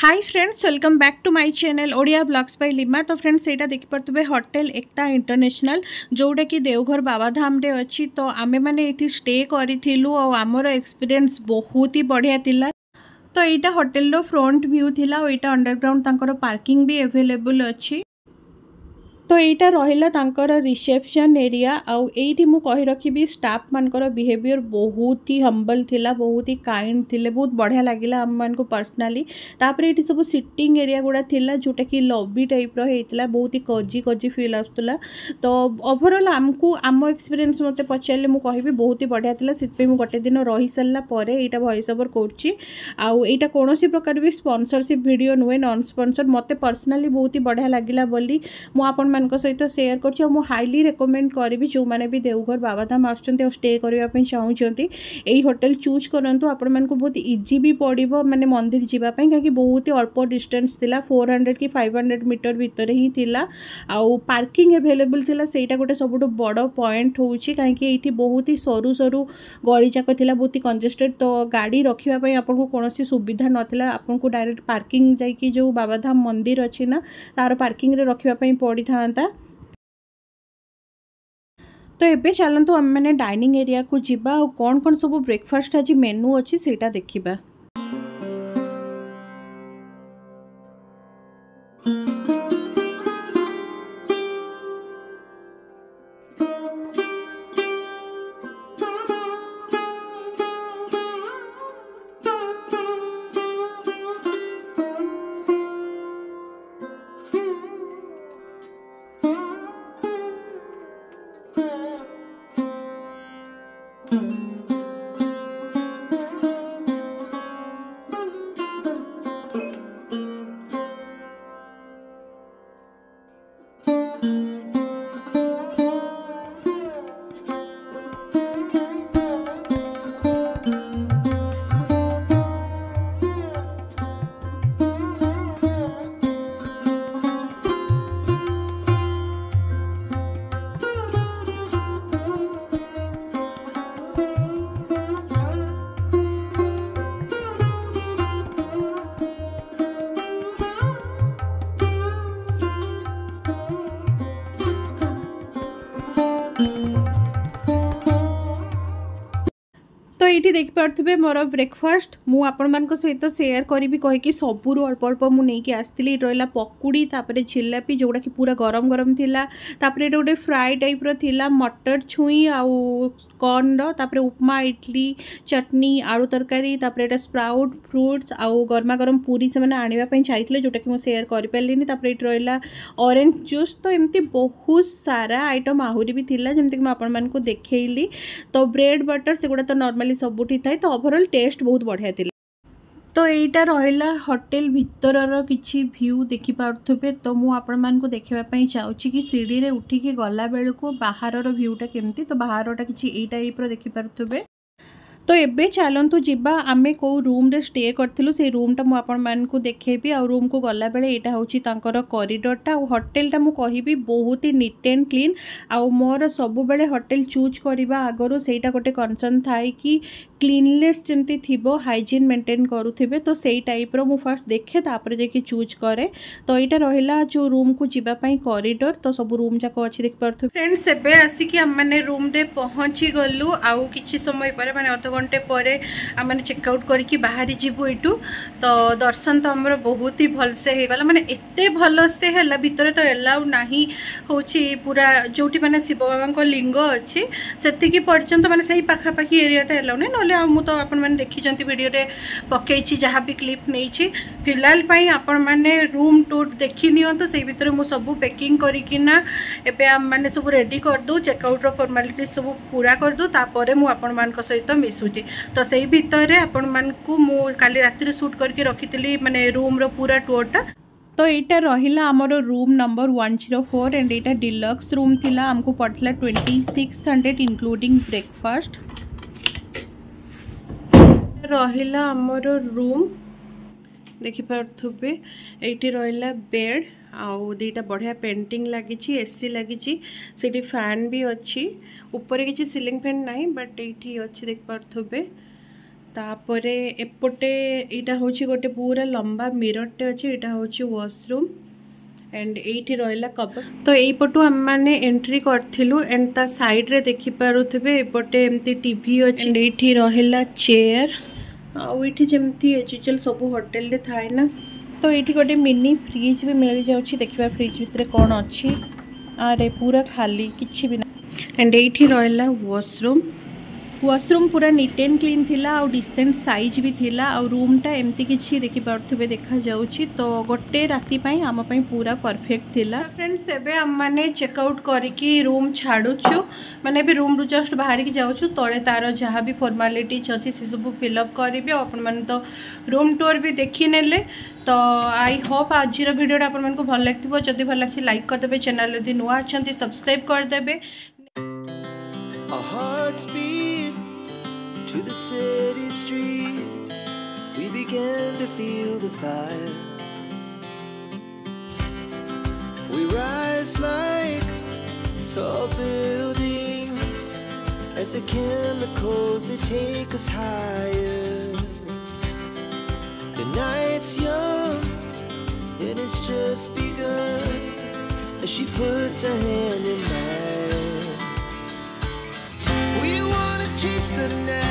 Hi friends, welcome back to my channel Odia blogs by Lima. तो friends एटा देखि परतबे hotel एकता international जोटा कि देवघर बाबाधाम रे अछि। तो आमे माने एठी स्टे करिथिलु और हमर एक्सपीरियंस बहुत ही बढ़िया थिला। तो एटा होटल रो फ्रंट व्यू थिला और एटा अंडरग्राउंड तांकर पार्किंग भी अवेलेबल अछि। तो यहाँ रहा तांकर रिसेप्शन एरिया आउ एठी मु कहि रखिबी स्टाफ मानकर बिहेवियर बहुत ही हम्बल थिला, बहुत ही काइंड थिले, बहुत बढ़िया लगिला हम मान को पर्सनाली। तापर एठी सब सिटिंग एरिया गुड़ा थिला जोटा कि लॉबी टाइप रो हेतला, बहुत ही कजी कजी फील आस्तला। तो ओवरऑल आमको आम एक्सपीरियंस मते पचारे मु कहिबी बहुत ही बढ़िया थिला। सितपे मु गोटे दिन रही सारला परे एटा वॉइस ओवर करछि। आउ एटा कोनोसी प्रकार भी स्पॉन्सरशिप वीडियो नुहे, नॉन स्पॉन्सर। मते पर्सनाली बहुत ही बढ़िया लगिला बोली मु आपन सहित सेयार कर हाईली रेकमेंड करी जो मैंने भी देवघर बाबाधाम आसुँच स्टे करने चाहूँगी यही होटल चूज करूँ। आपण मानक बहुत इजी भी पड़ो माने मंदिर जावाई कहीं बहुत ही अल्प डिस्टेंस थिला, 400 कि 500 मीटर भितर ही थिला। आउ पार्किंग अवेलेबल थिला, सेटा गोटे सबुठ बड़ पॉइंट होउची कहीं ये बहुत ही सरू सरू गली जाक थिला, बहुत ही कंजेस्टेड। तो गाड़ी रखापी आपको कौन सुविधा नाला, आपको डायरेक्ट पार्किंग जाकि जो बाबाधाम मंदिर अच्छी ना तार पार्किंग रे रखापी पड़ी था। तो एबे चलतु आम मैंने डाइनिंग एरिया को जीवा और कौन कौन सब ब्रेकफास्ट आज मेनू अच्छी सेटा देखिबा। तो ये देखिपे मोर ब्रेकफास्ट मु आपण मान सहित सेयार करी कहीकि सबूर अल्प अल्प मुझे आसती। रहा पकुड़ी, तापर जिलापी जोड़ा कि पूरा गरम गरम थिला, तापर गोटे फ्राए टाइप रा मटर छुई आउ कॉर्न रो, तापर उपमा, इडली, चटनी, आलू तरकारी, तापर स्प्राउट, फ्रूट्स आउ गरमा गरम पूरी से आने चाहिए जोटा कि सेयार कर पारे। तापर ये रहा ऑरेंज जूस। तो एमती बहुत सारा आइटम आहरी भी थिला जमती कि आपण मान को देखैली। तो ब्रेड बटर से गुड़ा तो नॉर्मली सबुठी थाए। तो ओवरऑल टेस्ट बहुत बढ़िया थिला। तो यहीटा रहा होटेल भितर किसी व्यू देखिपे। तो मुझे आपण मान को देखापी चाहूँगी कि सीढ़ी रे उठिकी गला बेलू बाहर व्यूटा केमती। तो बाहरटा किसी टाइप देखिपे। तो एबे चलतु जीवा आमे को रूम रे स्टे करथिलु, से रूमटा मु आपण मान को देखेबी। आ रूम को गला बेले एटा होची तांकर कॉरिडोरटा। आ होटेलटा मु कहिबी बहुत ही नीट एंड क्लीन। आ मोर सबु बेले होटेल चूज करिबा आगरो सेटा गोटे कंसर्न थाए कि क्लीननेस जमती थिबो, हाइजीन मेंटेन करूथिबे। तो सेई टाइप रो मु फर्स्ट देखे तापर जेकी चूज करे। तो एटा रहिला जो रूम को जीवा पई कॉरिडोर। तो सब रूम जाको अछि देख परथु। फ्रेंड्स एबे आसी कि हम माने रूम रे पहुंची गलु। आउ किछि समय परे माने अध घंटे परे आम चेकआउट करके बाहरी जीवु एटू। तो दर्शन तो हमर बहुत ही भल से हे गला, माने एते भल से हैला। भितर तो एलाउ नाही होची पूरा जोटी माने शिव बाबा को लिंग अछि सेतिकी पर्यंत माने सेही पाखा पाखी एरियाटा एलाउ नै। नले मु तो आपण माने देखिचंती वीडियो रे पकेइछि जहाँ भी क्लिप नैछि। फिलहाल पई आपण माने रूम टूर देखि नियंतो। सेही भितर मु सब पैकिंग करिकिना एबे हम माने सब रेडी कर दू, चेकआउट रो फॉर्मालिटी सब पूरा कर दू। तापरे मु आपण मान को सहित मिसुची। तो सही भितर आपण मान को मु काली रात्रि शूट करके रखितली माने रूम रो पूरा टूरटा। तो यहाँ रहा आमर रूम नंबर 104 एंड यहाँ डिलक्स रूम थिला। हमको पड़ता 2600 इंक्लूडिंग ब्रेकफास्ट। रहिला आमर रूम देखिपे। ये रहा बेड आउ दीटा बढ़िया पेंटिंग लगी, एसी लगी, सीटी फैन भी अच्छी। ऊपर किसी सीलिंग फैन नहीं बट ये अच्छी देख पारे। तापरे एपटे यहाँ हूँ गोटे पूरा लंबा मिररटे अच्छे यहाँ हूँ वॉशरूम एंड एठी रहिला कबर्ड। तो एपटू आम मैंने एंट्री करथिलु एंड ता साइड रे देखि पारुथिबे एपटे एमती टीवी अछि एंड एठी रहिला चेयर आउ एठी जेमती एजुअल सब होटल रे थाए ना। तो एठी गोटे मिनी फ्रिज भी मिल जाउछि देखिबा फ्रिज भितरे कोन अछि आरे पूरा खाली किछि भी ना। एंड एठी रहिला वॉशरूम पूरा नीट एंड क्लीन थिला और डिसेंट साइज भी थिला और रूमटा एमती किछि देखि पार्थबे देखा जाउछि। तो गोटे राति पई आम पई पूरा परफेक्ट थिला। फ्रेंड्स एबे हम माने चेकआउट करिकी रूम छाडुछु माने भी रूम रु जस्ट बाहर की जाउछु तळे तार जहाँ भी फॉर्मालिटीज अछि से सब फिलअप करिवे। अपन माने तो रूम टूर भी देखि नेले। तो आई होप आज वीडियो अपन मन को भल लागथिबो। जदि भल लागछि लाइक कर देबे, चैनल यदि नुआ अछंती सब्सक्राइब कर देबे। To the city streets, we began to feel the fire. We rise like tall buildings as the chemicals they take us higher. The night's young and it's just begun as she puts her hand in mine. We wanna chase the night.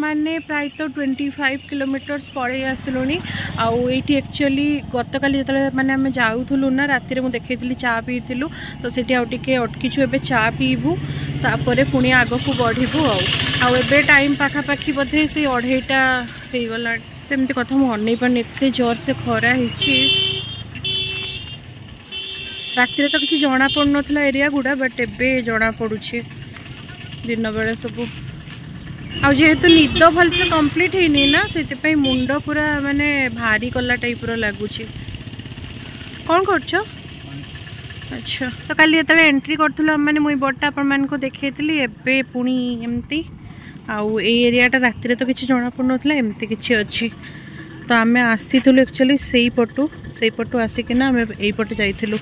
मैंने प्राय तो 25 kilometres पड़े आसलुनी आउ ये actually गत काली जो मैंने आम जाऊँ ना राति में देखी चा पीलु तो सीटी आउ टे अटकीचु ए चा पीबू तापर पुणी आग को बढ़ू आउ टाइम पाखापाखि बोधे से 2:30 हो गला सेमती कथा मुझे अन पानी एत जोर से खरा राति तो किसी जना पड़ नाला एरिया गुड़ा बट एबे जना पड़ुछे दिन बेले सब आउ जेहेतु निद भलसे कंप्लीट है ना से मुंड पूरा माने भारी कला टाइप रो लगुच। कौन कर अच्छा तो काली ये एंट्री करूँ मैंने मुई बटा अपन को देखी एबे पुणी एमती आउ एरियाटा राति तो किसी जना पड़ नाला एमती किसी अच्छी। तो आम आसी एक्चुअली से पटू आसिकिना आम यपटे जाइलु।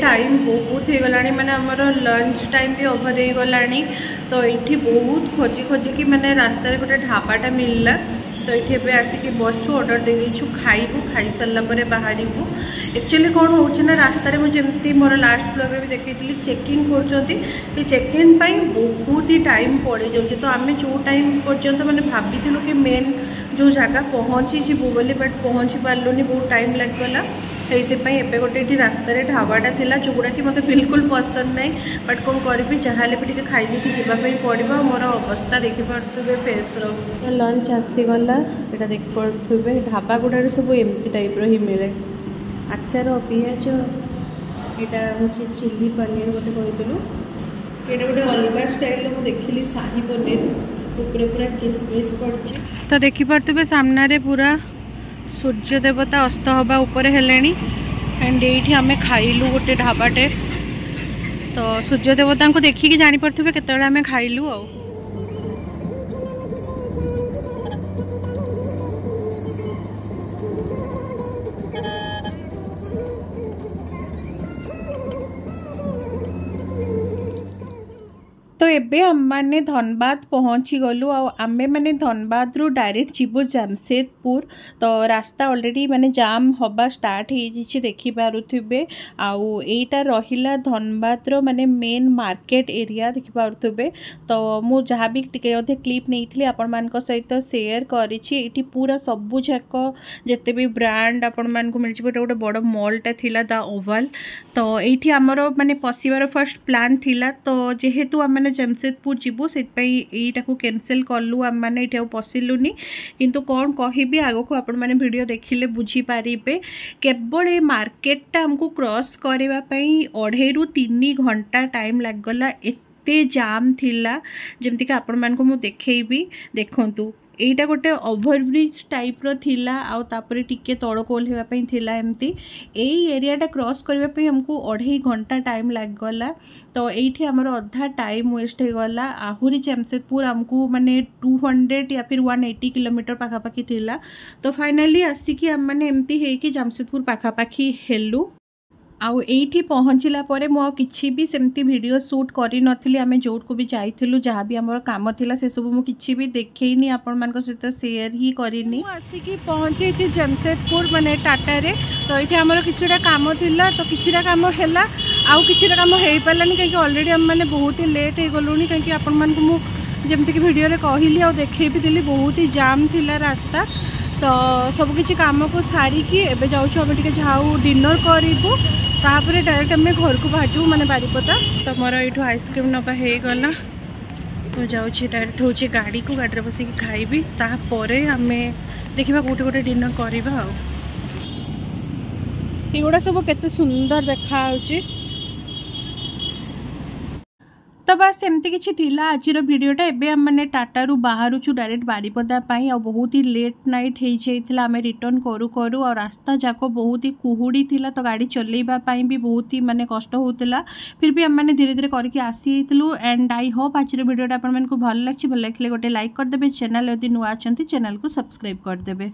टाइम बहुत हो गला मैंने आमर लंच टाइम भी ओवर हो गला। तो ये बहुत खोजी खोजिकी मैंने रास्तार गोटे ढाबाटा मिलला तो ये आसिक बसु ऑर्डर दे देछु खाइबू खाई सारा पर बाहर एक्चुअली कौन हो रास्तार मुझे मोर लास्ट ब्लॉग भी देखी चेकिंग कर चेकिंग बहुत ही टाइम पड़ जाऊँ। तो आम जो टाइम पर्यंत मैंने भाभी कि मेन जो जगह पहुँची जीवु बोली बट पहुँची पार्लुनी बहुत टाइम लगला। ये गोटे रास्तार ढाबाटा थिला जोगुड़ा कि मत बिल्कुल पसंद नहीं बट कौन करी जहाँ भी खाई जावाई पड़ो। मोर अवस्था देखिपे फेस लंच आसीगला यहाँ देखिपे ढाबा गुड़ार सब एमती टाइप ही मिले आचार पिज यहाँ हूँ चिली पनीर गोटे कहूँ ये गोटे अलग स्टाइल मुझे देखिली शाही पनीर ऊपर पूरा किसमिस पड़ी। तो देखिपे सामने पूरा सूर्य देवता अस्त हवा ऊपर हेले एंड ये आम खाइलु गोटे ढाबाटे। तो सूर्य देवता को देखिकी जापे केत आम खाइलु आ। तो एबे हमने धनबाद पहुँची गलु आमे मैंने धनबाद रु डायरेक्ट जीवु जमशेदपुर। तो रास्ता ऑलरेडी माने जाम हवा स्टार्ट हो देखि पारुथिबे। आउ एटा रहिला धनबाद रो माने मेन मार्केट एरिया देखि पारुथिबे। तो मु जहाँ भी टिके अधे क्लिप नहीं आपण मानक सहित शेयर करिछि। एठी पूरा सबु जाक जेते भी ब्रांड आपण मानक मिल जिवो गोटे बड़ मॉलटा थिला द ओवल। तो एठी हमरो माने पसिबार फर्स्ट प्लान थिला। तो जेहेतु आम जमशेदपुर जीवु से यहीटा को कैंसिल कलु आम मैंने ये पशिलुनि। किंतु कौन कहबी आग को आपण मैंने वीडियो देखिले बुझीपारे। केवल ये मार्केटा आमको क्रॉस करने 2.5 ରୁ 3 घंटा टाइम लगला। एते जाम थिला जमती कि आपण मान को मु देखैबी। देखंतु एटा गोटे ओवरब्रिज टाइप रो थिला आउ तापरे टिके तळक ओल्हेबा पई थिला। एमती एई एरियाटा क्रॉस करबा पई हमको 2.5 घंटा टाइम लागगला। तो एठी हमर अधा टाइम वेस्ट हो गला। आहुरी जमशेदपुर हमको माने 200 या फिर 180 किलोमीटर पाखापाखी थिला। तो फाइनली आसिकी हम माने एमती हे कि जमशेदपुर पाखापाखी हेलु। आउ एठी पहुँचला परे मो किछि भी सेमती वीडियो शूट करि नथिली। आमे जोट को भी जाइथिलु जहाँ भी हमर काम थिला से सब मु किछि भी देखैनी आपण मानक सहित शेयर ही करिनी। आसिकी पहुँचे छी जमशेदपुर माने टाटा रे। तो एठी हमर किछुटा काम थिला तो किछुटा काम हैला आउ किछुटा काम हेइ पालानी काहे कि ऑलरेडी हम माने बहुत ही लेट हे गलुनी। काहे कि आपण मानक मु जेमती कि वीडियो रे कहली आ देखै भी दिली बहुत ही जाम थिला रास्ता। तो सब किछि काम को सारिकी एबे जाउछु हम टिके जाऊ डिनर करिबु। तापर डायरेक्ट आम घर को बाजू माने बारीपदा। तो मोर ये आइसक्रीम नबा हो गला। तो जाऊँगी डायरेक्ट हूँ गाड़ी को गाड़ी में बसिक खाइबी। तापर आम देखा गोटे गोटे डिनर करवा। एगुड़ा सब केते सुंदर देखा। तो बस एमती किसी थिला आजिर वीडियोटा। एबे हम माने टाटा रु बाहर डायरेक्ट बारीपदा पाई। आ बहुत ही लेट नाइट हो जाइथिला। आमे रिटर्न करू करू और रास्ता जाको बहुत ही कुहुड़ी थिला। तो गाड़ी चलेबा पाई भी बहुत ही माने कष्ट होतिला। फिर भी हम माने धीरे धीरे करके आसी आइथिलु। एंड आई होप आजिर वीडियोटा आपन मानकु भल लागछि। भल लागले गोटे लाइक कर देबे। चैनल यदि नुआ अछंती चैनल को सब्सक्राइब कर देबे।